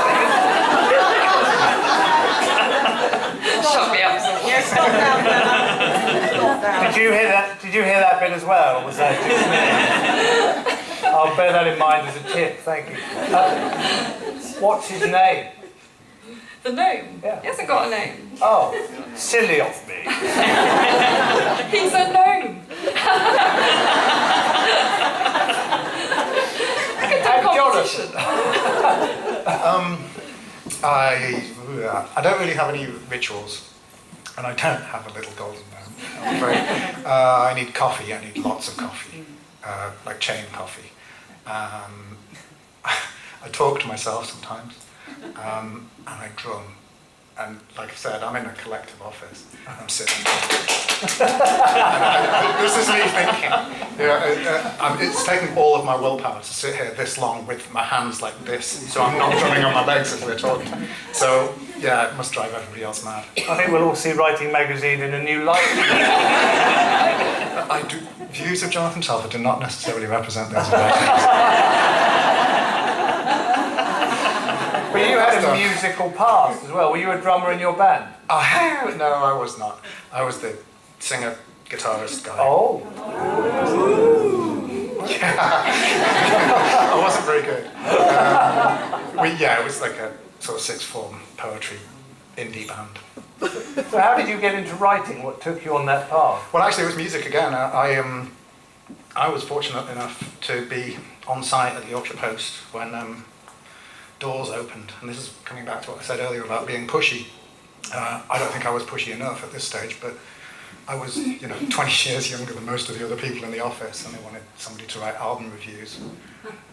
Shut me up somewhere. Stop down. did you you hear that? Did you hear that bit as well, or was that just me? I'll bear that in mind as a tip. Thank you. What's his name? The gnome? Yeah. He hasn't got a name. Oh, silly of me. He's a gnome. And Jonathan. I don't really have any rituals, and I don't have a little golden gnome, I'm afraid. I need coffee. I need lots of coffee, like chain coffee. I talk to myself sometimes, and I drum. And like I said, I'm in a collective office. I'm sitting. This is me thinking. It's taken all of my willpower to sit here this long with my hands like this, so I'm not drumming on my legs as we're talking. So yeah, it must drive everybody else mad. I think we'll all see Writing Magazine in a new light. Views of Jonathan Telfer do not necessarily represent those of writers. But you had a musical past as well. Were you a drummer in your band? No, I was not. I was the singer, guitarist guy. Oh. I wasn't very good. It was like a sort of sixth form poetry indie band. So how did you get into writing? What took you on that path? Well, actually, it was music again. I was fortunate enough to be on site at the Yorkshire Post when doors opened, and this is coming back to what I said earlier about being pushy. I don't think I was pushy enough at this stage, but I was, 20 years younger than most of the other people in the office, and they wanted somebody to write album reviews.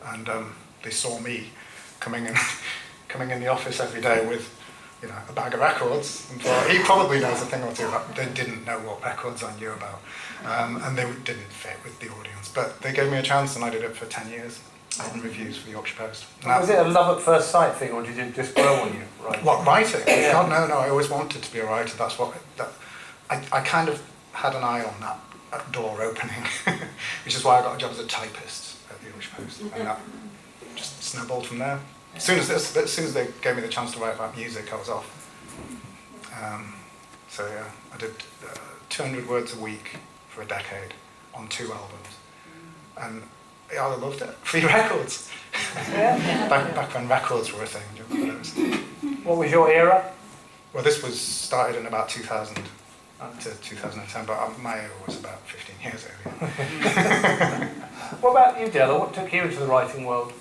And they saw me coming in the office every day with, a bag of records, and thought, he probably knows a thing or two. They didn't know what records I knew about, and they didn't fit with the audience. But they gave me a chance, and I did it for 10 years. Album reviews for the Yorkshire Post. Was it a love at first sight thing, or did it just grow on you? Right? What, writing? Yeah. God, no, I always wanted to be a writer. I kind of had an eye on that door opening, which is why I got a job as a typist at the Yorkshire Post, and that just snowballed from there. As soon as they gave me the chance to write about music, I was off. I did 200 words a week for a decade on 2 albums, and I loved it. Free records. Yeah. back when records were a thing. Do you remember those? What was your era? Well, this was started in about 2000 to 2010, but my era was about 15 years earlier. What about you, Della? What took you into the writing world?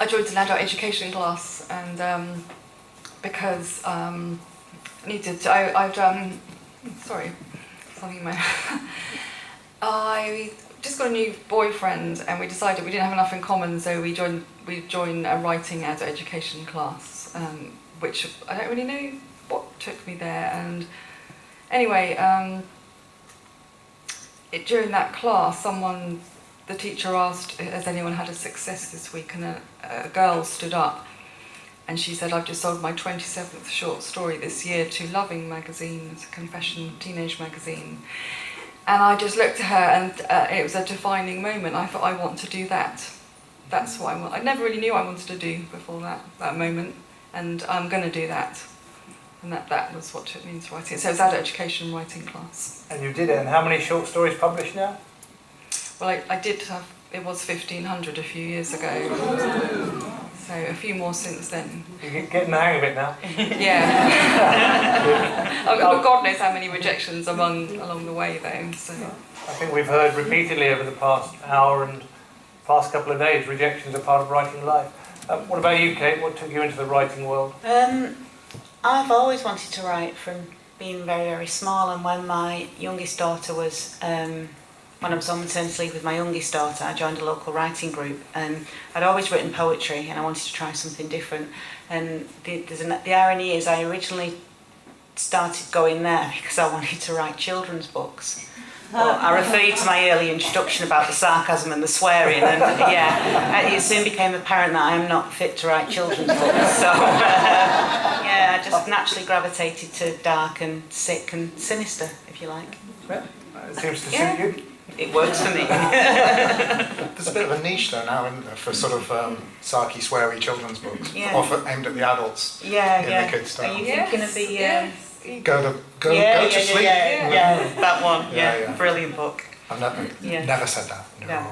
I joined an adult education class, and because I've sorry, something in my I just got a new boyfriend, and we decided we didn't have enough in common, so we joined a writing adult education class, which I don't really know what took me there. And anyway, during that class, the teacher asked, has anyone had a success this week? And a girl stood up and she said, I've just sold my 27th short story this year to Loving magazine. It's a confession teenage magazine. And I just looked at her, and it was a defining moment. I thought, I want to do that. That's what I want. I never really knew what I wanted to do before that moment, and I'm going to do that. And that was what took me into writing. So it was adult education writing class. And you did it. And how many short stories published now? Well, I did have, it was 1,500 a few years ago. So a few more since then. You're getting the hang of it now. Yeah. Oh, God knows how many rejections along the way, though. So. I think we've heard repeatedly over the past hour and past couple of days, rejections are part of writing life. What about you, Kate? What took you into the writing world? I've always wanted to write from being very, very small, and when my youngest daughter was, when I was on maternity leave with my youngest daughter, I joined a local writing group, and I'd always written poetry, and I wanted to try something different. And the irony is I originally started going there because I wanted to write children's books. But I refer you to my early introduction about the sarcasm and the swearing, and it soon became apparent that I am not fit to write children's books. So I just naturally gravitated to dark and sick and sinister, if you like. Yeah, it seems to suit you. It works for me. There's a bit of a niche though now, isn't there, for sort of sarky, sweary children's books, often aimed at the adults. Yeah. The kids' style. Are you thinking of the? Yes. Go to sleep. Yeah, that one. Yeah. Brilliant book. I've never said that. No.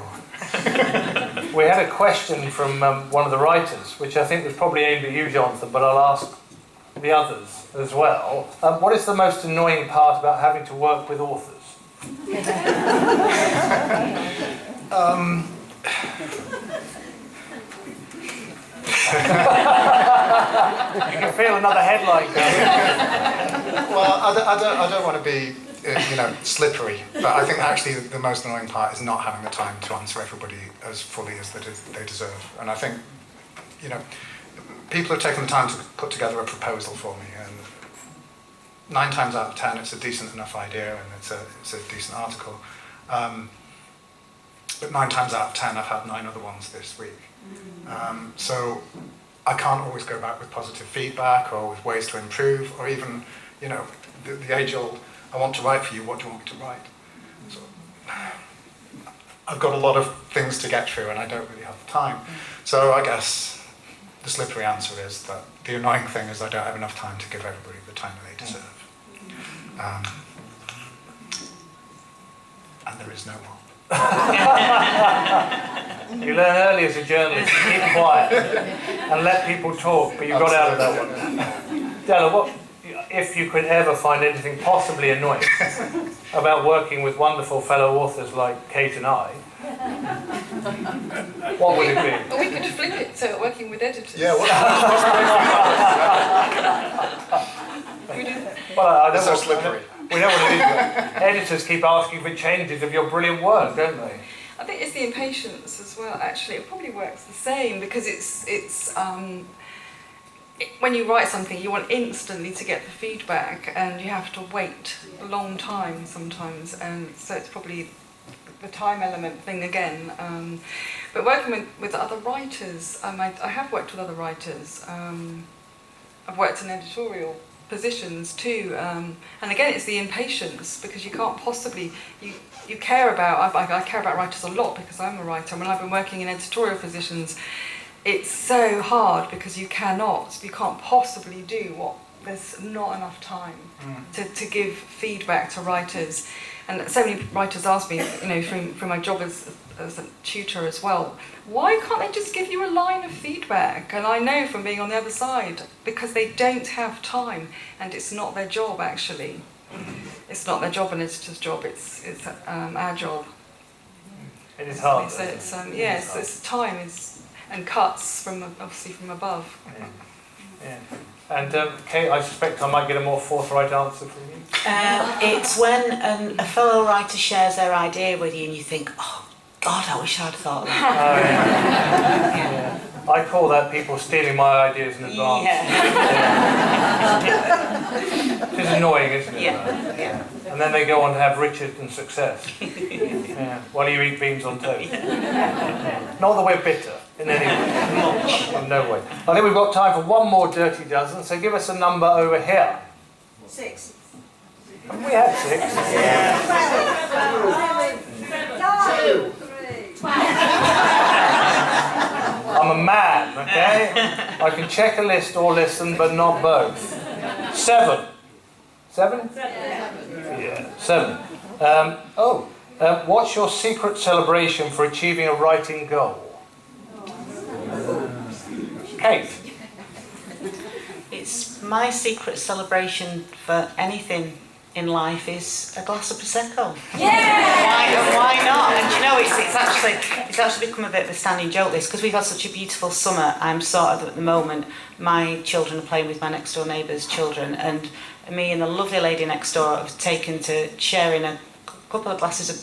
We had a question from one of the writers, which I think was probably aimed at you, Jonathan, but I'll ask the others as well. What is the most annoying part about having to work with authors? You can feel another headline coming. Well, I don't want to be, slippery, but I think actually the most annoying part is not having the time to answer everybody as fully as they deserve. And I think, people have taken the time to put together a proposal for me, and 9 times out of 10 it's a decent enough idea and it's a decent article. But 9 times out of 10 I've had 9 other ones this week. So I can't always go back with positive feedback or with ways to improve, or even, the age-old, I want to write for you, what do you want me to write? So I've got a lot of things to get through and I don't really have the time. So I guess the slippery answer is that the annoying thing is I don't have enough time to give everybody the time that they deserve. And there is no more. You learn early as a journalist to keep quiet and let people talk, but you got out of that one. Della, what, if you could ever find anything possibly annoying about working with wonderful fellow authors like Kate and I, what would it be? Or we could flip it to working with editors. Yeah, Well, I don't so want, slippery. we don't want to do that. Editors keep asking for changes of your brilliant work, don't they? I think it's the impatience as well. Actually, it probably works the same because when you write something, you want instantly to get the feedback, and you have to wait a long time sometimes, and so it's probably the time element thing again. But working with other writers, I have worked with other writers. I've worked in editorial positions too, and again it's the impatience, because you can't possibly, you care about, I care about writers a lot because I'm a writer, and when I've been working in editorial positions, it's so hard because you can't possibly do what, there's not enough time to give feedback to writers. And so many writers ask me, from my job as a tutor as well, why can't they just give you a line of feedback? And I know from being on the other side, because they don't have time, and it's not their job actually. It's not their job, an editor's job, it's our job. It is hard. So it's time and cuts from above. Yeah. And Kate, I suspect I might get a more forthright answer from you. It's when a fellow writer shares their idea with you and you think, oh God, I wish I'd thought of that. Yeah. I call that people stealing my ideas in advance. It's annoying, isn't it? Yeah. And then they go on to have riches and success. While you eat beans on toast. Not that we're bitter in any way. In no way. I think we've got time for one more dirty dozen, so give us a number over here. 6. Have we had 6? Yeah. 2, 3. I'm a man, okay? I can check a list or listen, but not both. 7. 7? Yeah, 7. What's your secret celebration for achieving a writing goal? Kate? It's my secret celebration for anything in life is a glass of Prosecco. Yeah! Why not? And it's actually become a bit of a standing joke, this, because we've had such a beautiful summer. I'm sort of, at the moment, my children are playing with my next door neighbour's children, and me and the lovely lady next door have taken to sharing a couple of glasses of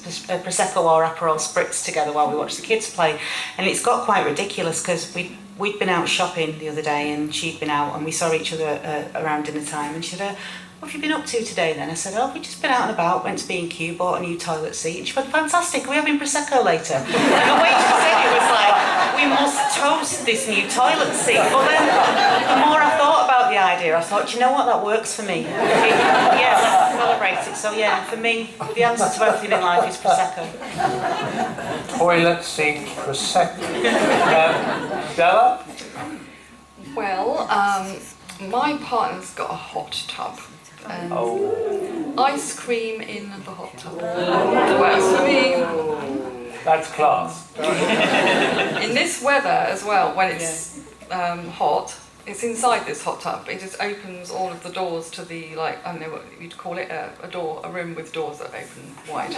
Prosecco or Aperol Spritz together while we watch the kids play. And it's got quite ridiculous because we'd been out shopping the other day and she'd been out, and we saw each other around dinner time, and she said, what have you been up to today then? I said, we've just been out and about, went to B&Q, bought a new toilet seat. And she went, fantastic, are we having Prosecco later? And the way she said it was like, we must toast this new toilet seat. But then the more I thought about the idea, I thought, do you know what, that works for me. Let's celebrate it. So yeah, for me, the answer to everything in life is Prosecco. Toilet seat Prosecco. Della? Well, my partner's got a hot tub, and Oh, ice cream in the hot tub. Works for me. that's class. In this weather as well, when it's hot, it's inside this hot tub. It just opens all of the doors to the, like, I don't know what you'd call it, a room with doors that open wide.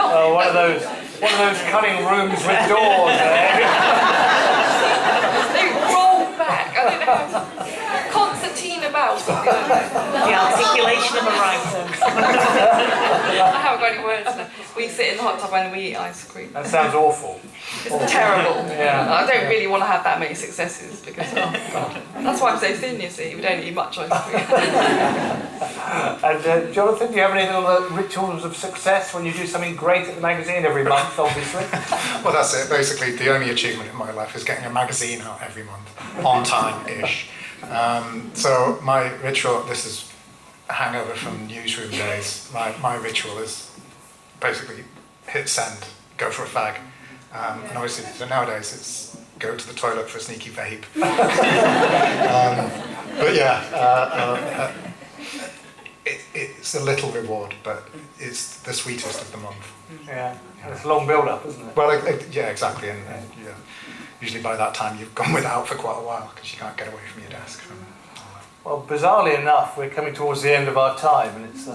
Oh, one of those cunning rooms with doors there. They roll back. I don't know how to concertina bells. The articulation of a writer. I haven't got any words now. We sit in the hot tub and we eat ice cream. That sounds awful. It's terrible. Yeah. I don't really want to have that many successes because, oh God. That's why I'm so thin, you see. We don't eat much ice cream. And Jonathan, do you have any little rituals of success when you do something great at the magazine every month, obviously? Well, that's it. Basically, the only achievement in my life is getting a magazine out every month, on time-ish. So my ritual, this is a hangover from newsroom days. My ritual is basically hit send, go for a fag. And obviously, so nowadays it's go to the toilet for a sneaky vape. But yeah, it's a little reward, but it's the sweetest of the month. Yeah, it's a long build-up, isn't it? Well, yeah, exactly, and yeah, usually by that time you've gone without for quite a while because you can't get away from your desk. Well, bizarrely enough, we're coming towards the end of our time, and it's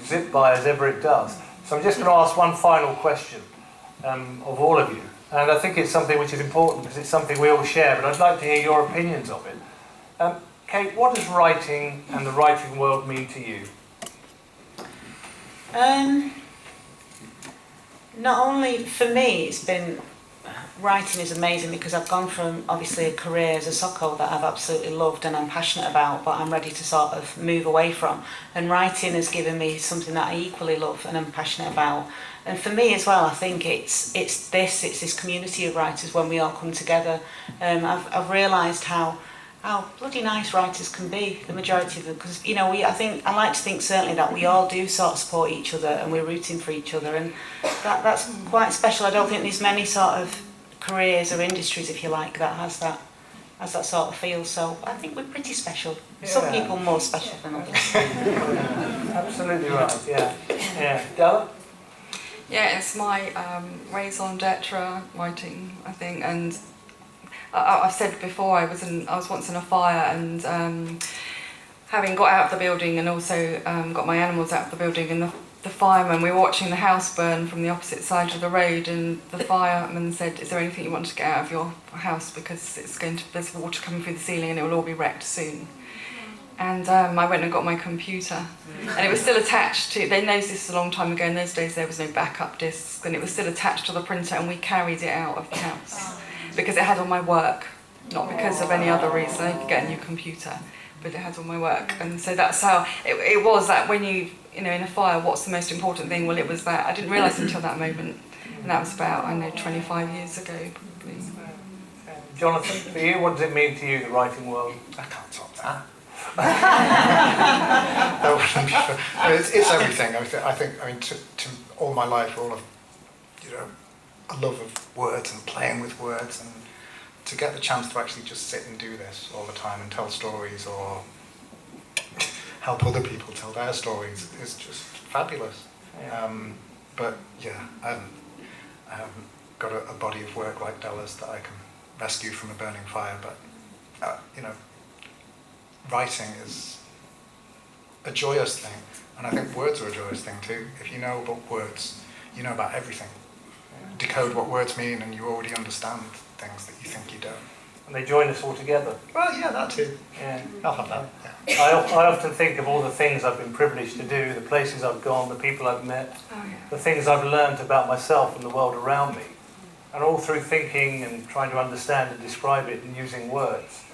zipped by as ever it does. So I'm just going to ask one final question of all of you, and I think it's something which is important because it's something we all share, but I'd like to hear your opinions of it. Kate, what does writing and the writing world mean to you? Not only for me, it's been writing is amazing because I've gone from obviously a career as a soccer that I've absolutely loved and I'm passionate about, but I'm ready to sort of move away from. And writing has given me something that I equally love and I'm passionate about. And for me as well, I think it's this community of writers when we all come together. I've realised how bloody nice writers can be, the majority of them, because I like to think certainly that we all do sort of support each other and we're rooting for each other, and that's quite special. I don't think there's many sort of careers or industries, if you like, that has that sort of feel. So I think we're pretty special. Yeah. Some people more special than others. Absolutely right. Yeah. Della? Yeah, it's my raison d'etre writing, I think, and I've said before I was once in a fire, and having got out of the building and also got my animals out of the building, and the firemen, we were watching the house burn from the opposite side of the road, and the fireman said, "Is there anything you want to get out of your house because there's water coming through the ceiling and it will all be wrecked soon." And I went and got my computer, and it was still attached to, they noticed this a long time ago, in those days there was no backup discs, and it was still attached to the printer, and we carried it out of the house because it had all my work, not because of any other reason. I could get a new computer, but it had all my work. And so that's how it was, that when you in a fire, what's the most important thing? Well, it was that. I didn't realise until that moment, and that was about, 25 years ago probably. Jonathan, for you, what does it mean to you, the writing world? I can't top that. It's everything. I think to all my life, all of a love of words and playing with words, and to get the chance to actually just sit and do this all the time and tell stories or help other people tell their stories is just fabulous. Yeah. But yeah, I haven't got a body of work like Della's that I can rescue from a burning fire. But writing is a joyous thing, and I think words are a joyous thing too. If you know about words, you know about everything. Decode what words mean, and you already understand things that you think you don't. And they join us all together. Well, yeah, that too. Yeah. I'll have that. Yeah. I often think of all the things I've been privileged to do, the places I've gone, the people I've met, the things I've learned about myself and the world around me, and all through thinking and trying to understand and describe it and using words.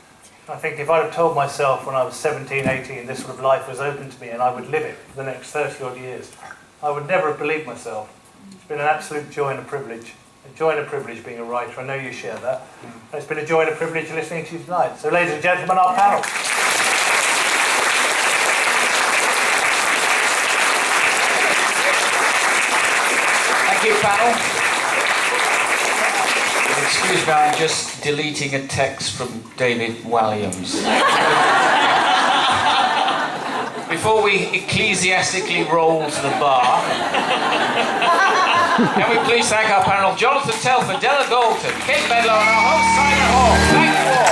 I think if I'd have told myself when I was 17, 18, this sort of life was open to me and I would live it for the next 30 odd years, I would never have believed myself. It's been an absolute joy and a privilege. A joy and a privilege being a writer. I know you share that. And it's been a joy and a privilege listening to you tonight. So ladies and gentlemen, our panel. Thank you, panel. Excuse excuse me, I'm just deleting a text from David Walliams. Before we ecclesiastically roll to the bar, can we please thank our panel of Jonathan Telfer, Della, Galton, Kate Bendelow, and our host Simon Hall. Thank you all.